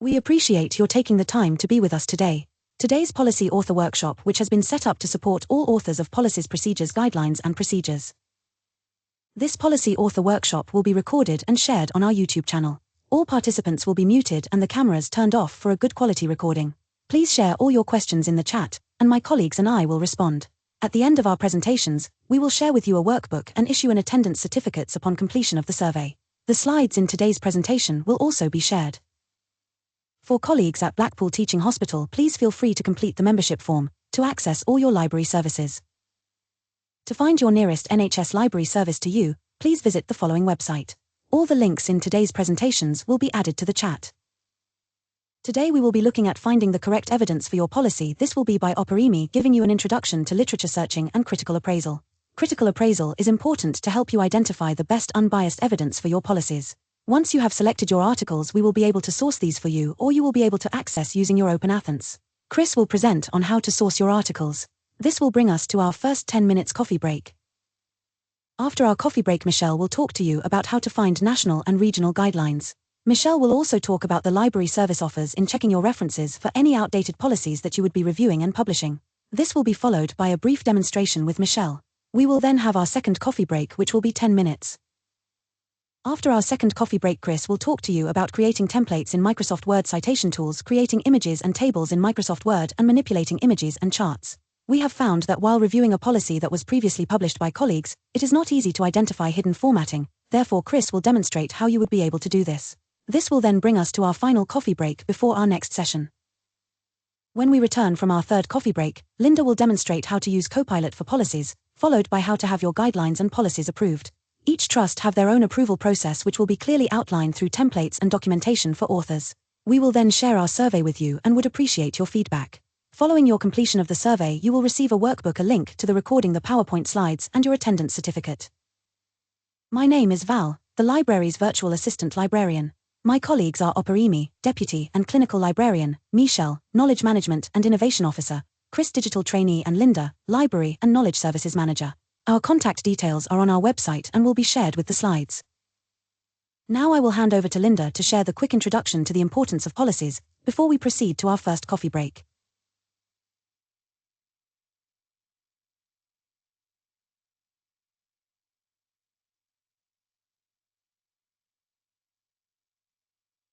We appreciate your taking the time to be with us today. Today's Policy Author Workshop, which has been set up to support all authors of policies, procedures, guidelines and procedures. This Policy Author Workshop will be recorded and shared on our YouTube channel. All participants will be muted and the cameras turned off for a good quality recording. Please share all your questions in the chat, and my colleagues and I will respond. At the end of our presentations, we will share with you a workbook and issue an attendance certificates upon completion of the survey. The slides in today's presentation will also be shared. For colleagues at Blackpool Teaching Hospital, please feel free to complete the membership form to access all your library services. To find your nearest NHS library service to you, please visit the following website. All the links in today's presentations will be added to the chat. Today we will be looking at finding the correct evidence for your policy. This will be by Operimi, giving you an introduction to literature searching and critical appraisal. Critical appraisal is important to help you identify the best unbiased evidence for your policies. Once you have selected your articles, we will be able to source these for you, or you will be able to access using your Open Athens. Chris will present on how to source your articles. This will bring us to our first 10 minutes coffee break. After our coffee break, Michelle will talk to you about how to find national and regional guidelines. Michelle will also talk about the library service offers in checking your references for any outdated policies that you would be reviewing and publishing. This will be followed by a brief demonstration with Michelle. We will then have our second coffee break, which will be 10 minutes. After our second coffee break, Chris will talk to you about creating templates in Microsoft Word, citation tools, creating images and tables in Microsoft Word, and manipulating images and charts. We have found that while reviewing a policy that was previously published by colleagues, it is not easy to identify hidden formatting. Therefore, Chris will demonstrate how you would be able to do this. This will then bring us to our final coffee break before our next session. When we return from our third coffee break, Linda will demonstrate how to use Copilot for policies, followed by how to have your guidelines and policies approved. Each trust have their own approval process, which will be clearly outlined through templates and documentation for authors. We will then share our survey with you and would appreciate your feedback. Following your completion of the survey, you will receive a workbook, a link to the recording, the PowerPoint slides, and your attendance certificate. My name is Val, the library's virtual assistant librarian. My colleagues are Operimi, Deputy and Clinical Librarian, Michelle, Knowledge Management and Innovation Officer, Chris, Digital Trainee, and Linda, Library and Knowledge Services Manager. Our contact details are on our website and will be shared with the slides. Now I will hand over to Linda to share the quick introduction to the importance of policies, before we proceed to our first coffee break.